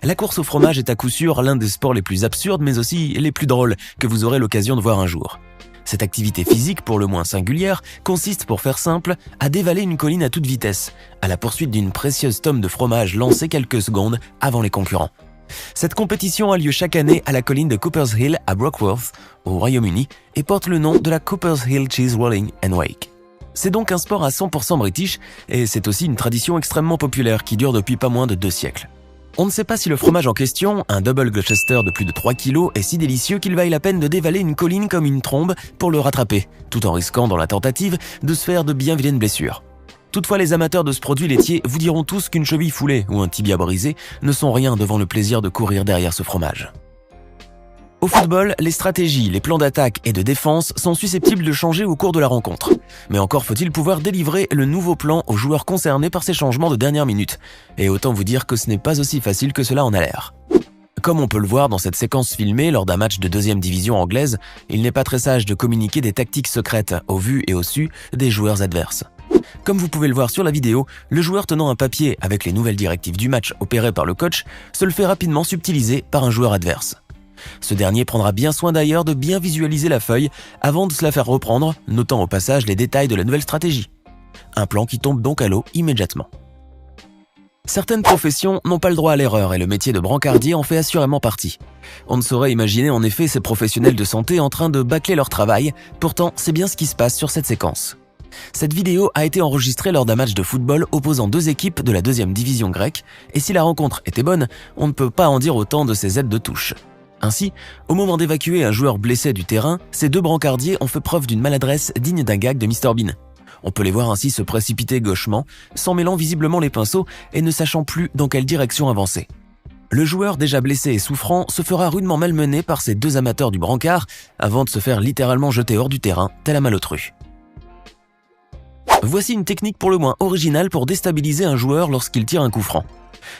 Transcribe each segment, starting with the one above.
La course au fromage est à coup sûr l'un des sports les plus absurdes mais aussi les plus drôles que vous aurez l'occasion de voir un jour. Cette activité physique pour le moins singulière consiste, pour faire simple, à dévaler une colline à toute vitesse, à la poursuite d'une précieuse tome de fromage lancée quelques secondes avant les concurrents. Cette compétition a lieu chaque année à la colline de Cooper's Hill à Brockworth, au Royaume-Uni, et porte le nom de la Cooper's Hill Cheese Rolling and Wake. C'est donc un sport à 100% british, et c'est aussi une tradition extrêmement populaire qui dure depuis pas moins de 2 siècles. On ne sait pas si le fromage en question, un double Gloucester de plus de 3 kg, est si délicieux qu'il vaille la peine de dévaler une colline comme une trombe pour le rattraper, tout en risquant dans la tentative de se faire de bien vilaines blessures. Toutefois, les amateurs de ce produit laitier vous diront tous qu'une cheville foulée ou un tibia brisé ne sont rien devant le plaisir de courir derrière ce fromage. Au football, les stratégies, les plans d'attaque et de défense sont susceptibles de changer au cours de la rencontre. Mais encore faut-il pouvoir délivrer le nouveau plan aux joueurs concernés par ces changements de dernière minute. Et autant vous dire que ce n'est pas aussi facile que cela en a l'air. Comme on peut le voir dans cette séquence filmée lors d'un match de 2e division anglaise, il n'est pas très sage de communiquer des tactiques secrètes au vu et au su des joueurs adverses. Comme vous pouvez le voir sur la vidéo, le joueur tenant un papier avec les nouvelles directives du match opérées par le coach se le fait rapidement subtiliser par un joueur adverse. Ce dernier prendra bien soin d'ailleurs de bien visualiser la feuille avant de se la faire reprendre, notant au passage les détails de la nouvelle stratégie. Un plan qui tombe donc à l'eau immédiatement. Certaines professions n'ont pas le droit à l'erreur et le métier de brancardier en fait assurément partie. On ne saurait imaginer en effet ces professionnels de santé en train de bâcler leur travail, pourtant c'est bien ce qui se passe sur cette séquence. Cette vidéo a été enregistrée lors d'un match de football opposant 2 équipes de la 2e division grecque, et si la rencontre était bonne, on ne peut pas en dire autant de ces aides de touche. Ainsi, au moment d'évacuer un joueur blessé du terrain, ces 2 brancardiers ont fait preuve d'une maladresse digne d'un gag de Mr Bean. On peut les voir ainsi se précipiter gauchement, s'en mêlant visiblement les pinceaux et ne sachant plus dans quelle direction avancer. Le joueur déjà blessé et souffrant se fera rudement malmener par ces 2 amateurs du brancard avant de se faire littéralement jeter hors du terrain, tel un malotru. Voici une technique pour le moins originale pour déstabiliser un joueur lorsqu'il tire un coup franc.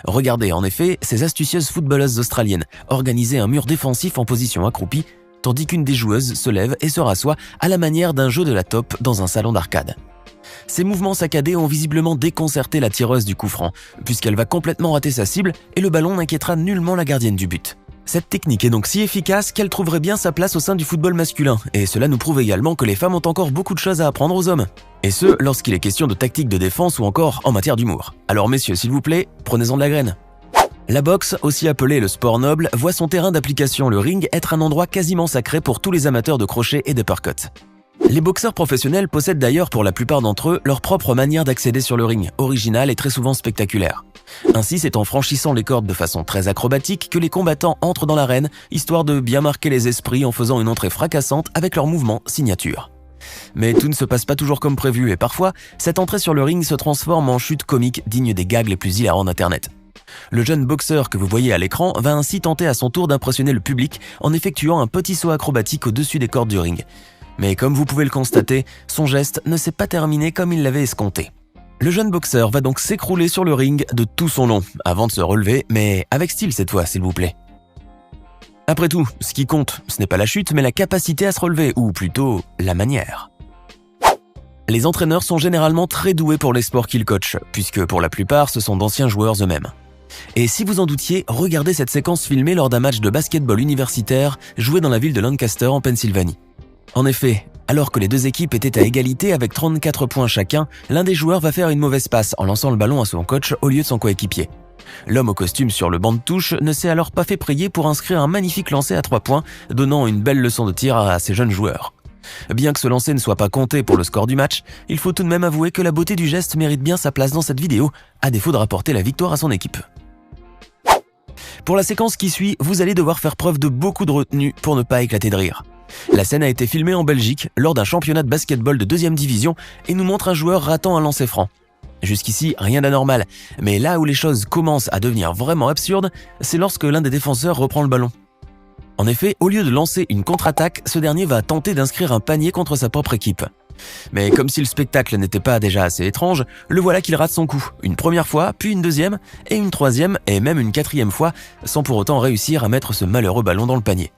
Regardez en effet ces astucieuses footballeuses australiennes organiser un mur défensif en position accroupie, tandis qu'une des joueuses se lève et se rassoit à la manière d'un jeu de la top dans un salon d'arcade. Ces mouvements saccadés ont visiblement déconcerté la tireuse du coup franc, puisqu'elle va complètement rater sa cible et le ballon n'inquiétera nullement la gardienne du but. Cette technique est donc si efficace qu'elle trouverait bien sa place au sein du football masculin, et cela nous prouve également que les femmes ont encore beaucoup de choses à apprendre aux hommes. Et ce, lorsqu'il est question de tactique de défense ou encore en matière d'humour. Alors messieurs, s'il vous plaît, prenez-en de la graine. La boxe, aussi appelée le sport noble, voit son terrain d'application, le ring, être un endroit quasiment sacré pour tous les amateurs de crochet et d'uppercut. Les boxeurs professionnels possèdent d'ailleurs pour la plupart d'entre eux leur propre manière d'accéder sur le ring, originale et très souvent spectaculaire. Ainsi, c'est en franchissant les cordes de façon très acrobatique que les combattants entrent dans l'arène, histoire de bien marquer les esprits en faisant une entrée fracassante avec leur mouvement signature. Mais tout ne se passe pas toujours comme prévu et parfois, cette entrée sur le ring se transforme en chute comique digne des gags les plus hilarants d'Internet. Le jeune boxeur que vous voyez à l'écran va ainsi tenter à son tour d'impressionner le public en effectuant un petit saut acrobatique au-dessus des cordes du ring. Mais comme vous pouvez le constater, son geste ne s'est pas terminé comme il l'avait escompté. Le jeune boxeur va donc s'écrouler sur le ring de tout son long, avant de se relever, mais avec style cette fois, s'il vous plaît. Après tout, ce qui compte, ce n'est pas la chute, mais la capacité à se relever, ou plutôt, la manière. Les entraîneurs sont généralement très doués pour les sports qu'ils coachent, puisque pour la plupart, ce sont d'anciens joueurs eux-mêmes. Et si vous en doutiez, regardez cette séquence filmée lors d'un match de basketball universitaire joué dans la ville de Lancaster en Pennsylvanie. En effet, alors que les 2 équipes étaient à égalité avec 34 points chacun, l'un des joueurs va faire une mauvaise passe en lançant le ballon à son coach au lieu de son coéquipier. L'homme au costume sur le banc de touche ne s'est alors pas fait prier pour inscrire un magnifique lancer à 3 points, donnant une belle leçon de tir à ces jeunes joueurs. Bien que ce lancer ne soit pas compté pour le score du match, il faut tout de même avouer que la beauté du geste mérite bien sa place dans cette vidéo, à défaut de rapporter la victoire à son équipe. Pour la séquence qui suit, vous allez devoir faire preuve de beaucoup de retenue pour ne pas éclater de rire. La scène a été filmée en Belgique lors d'un championnat de basketball de 2e division et nous montre un joueur ratant un lancer franc. Jusqu'ici, rien d'anormal, mais là où les choses commencent à devenir vraiment absurdes, c'est lorsque l'un des défenseurs reprend le ballon. En effet, au lieu de lancer une contre-attaque, ce dernier va tenter d'inscrire un panier contre sa propre équipe. Mais comme si le spectacle n'était pas déjà assez étrange, le voilà qu'il rate son coup, une première fois, puis une deuxième, et une troisième, et même une 4e fois, sans pour autant réussir à mettre ce malheureux ballon dans le panier.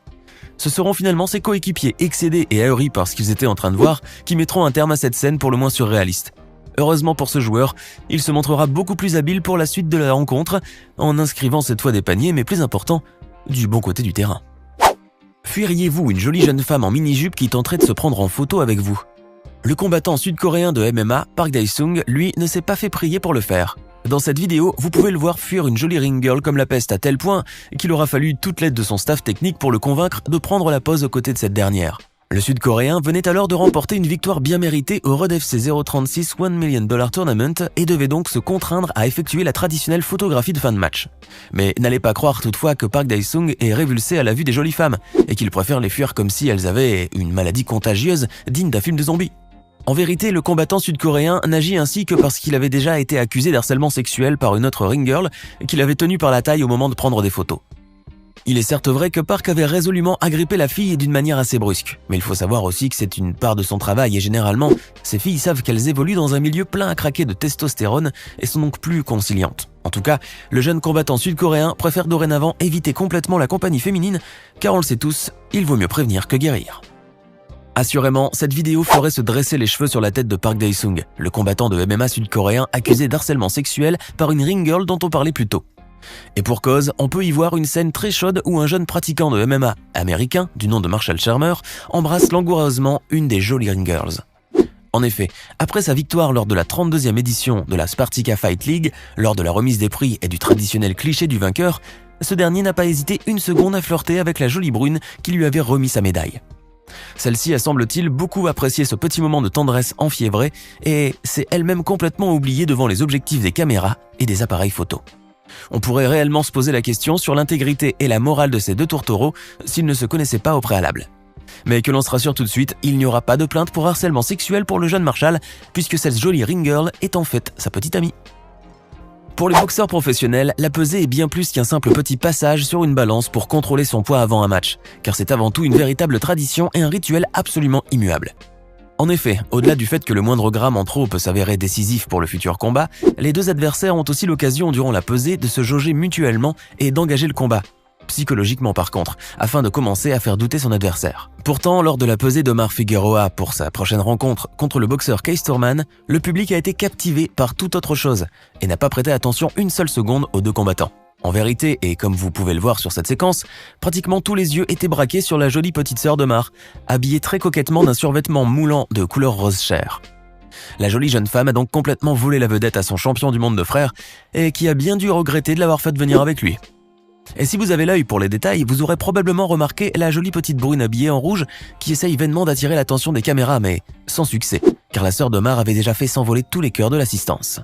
Ce seront finalement ses coéquipiers excédés et ahuris par ce qu'ils étaient en train de voir qui mettront un terme à cette scène pour le moins surréaliste. Heureusement pour ce joueur, il se montrera beaucoup plus habile pour la suite de la rencontre, en inscrivant cette fois des paniers, mais plus important, du bon côté du terrain. Fuiriez-vous une jolie jeune femme en mini-jupe qui tenterait de se prendre en photo avec vous? Le combattant sud-coréen de MMA, Park Dae-sung, lui, ne s'est pas fait prier pour le faire. Dans cette vidéo, vous pouvez le voir fuir une jolie ring girl comme la peste à tel point qu'il aura fallu toute l'aide de son staff technique pour le convaincre de prendre la pose aux côtés de cette dernière. Le Sud-Coréen venait alors de remporter une victoire bien méritée au Road FC 036 $1 Million Tournament et devait donc se contraindre à effectuer la traditionnelle photographie de fin de match. Mais n'allez pas croire toutefois que Park Dae-sung est révulsé à la vue des jolies femmes et qu'il préfère les fuir comme si elles avaient une maladie contagieuse digne d'un film de zombies. En vérité, le combattant sud-coréen n'agit ainsi que parce qu'il avait déjà été accusé d'harcèlement sexuel par une autre ring girl qu'il avait tenue par la taille au moment de prendre des photos. Il est certes vrai que Park avait résolument agrippé la fille d'une manière assez brusque, mais il faut savoir aussi que c'est une part de son travail et généralement, ces filles savent qu'elles évoluent dans un milieu plein à craquer de testostérone et sont donc plus conciliantes. En tout cas, le jeune combattant sud-coréen préfère dorénavant éviter complètement la compagnie féminine, car on le sait tous, il vaut mieux prévenir que guérir. Assurément, cette vidéo ferait se dresser les cheveux sur la tête de Park Dae-sung, le combattant de MMA sud-coréen accusé d'harcèlement sexuel par une ring girl dont on parlait plus tôt. Et pour cause, on peut y voir une scène très chaude où un jeune pratiquant de MMA américain, du nom de Marshall Shermer, embrasse langoureusement une des jolies ring girls. En effet, après sa victoire lors de la 32e édition de la Spartica Fight League, lors de la remise des prix et du traditionnel cliché du vainqueur, ce dernier n'a pas hésité une seconde à flirter avec la jolie brune qui lui avait remis sa médaille. Celle-ci a semble-t-il beaucoup apprécié ce petit moment de tendresse enfiévrée et s'est elle-même complètement oubliée devant les objectifs des caméras et des appareils photo. On pourrait réellement se poser la question sur l'intégrité et la morale de ces deux tourtereaux s'ils ne se connaissaient pas au préalable. Mais que l'on se rassure tout de suite, il n'y aura pas de plainte pour harcèlement sexuel pour le jeune Marshall puisque cette jolie ring girl est en fait sa petite amie. Pour les boxeurs professionnels, la pesée est bien plus qu'un simple petit passage sur une balance pour contrôler son poids avant un match, car c'est avant tout une véritable tradition et un rituel absolument immuable. En effet, au-delà du fait que le moindre gramme en trop peut s'avérer décisif pour le futur combat, les deux adversaires ont aussi l'occasion durant la pesée de se jauger mutuellement et d'engager le combat, psychologiquement par contre, afin de commencer à faire douter son adversaire. Pourtant, lors de la pesée d'Omar Figueroa pour sa prochaine rencontre contre le boxeur Keith Thurman, le public a été captivé par toute autre chose et n'a pas prêté attention une seule seconde aux deux combattants. En vérité, et comme vous pouvez le voir sur cette séquence, pratiquement tous les yeux étaient braqués sur la jolie petite sœur d'Omar, habillée très coquettement d'un survêtement moulant de couleur rose chair. La jolie jeune femme a donc complètement volé la vedette à son champion du monde de frères et qui a bien dû regretter de l'avoir fait venir avec lui. Et si vous avez l'œil pour les détails, vous aurez probablement remarqué la jolie petite brune habillée en rouge qui essaye vainement d'attirer l'attention des caméras, mais sans succès, car la sœur d'Omar avait déjà fait s'envoler tous les cœurs de l'assistance.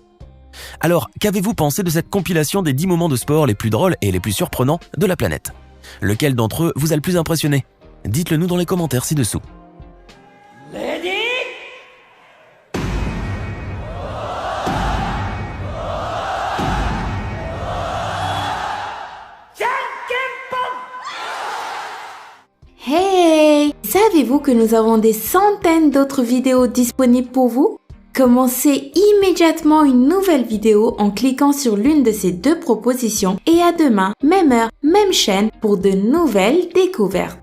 Alors, qu'avez-vous pensé de cette compilation des 10 moments de sport les plus drôles et les plus surprenants de la planète? Lequel d'entre eux vous a le plus impressionné? Dites-le nous dans les commentaires ci-dessous. Hey! Savez-vous que nous avons des centaines d'autres vidéos disponibles pour vous? Commencez immédiatement une nouvelle vidéo en cliquant sur l'une de ces deux propositions et à demain, même heure, même chaîne pour de nouvelles découvertes.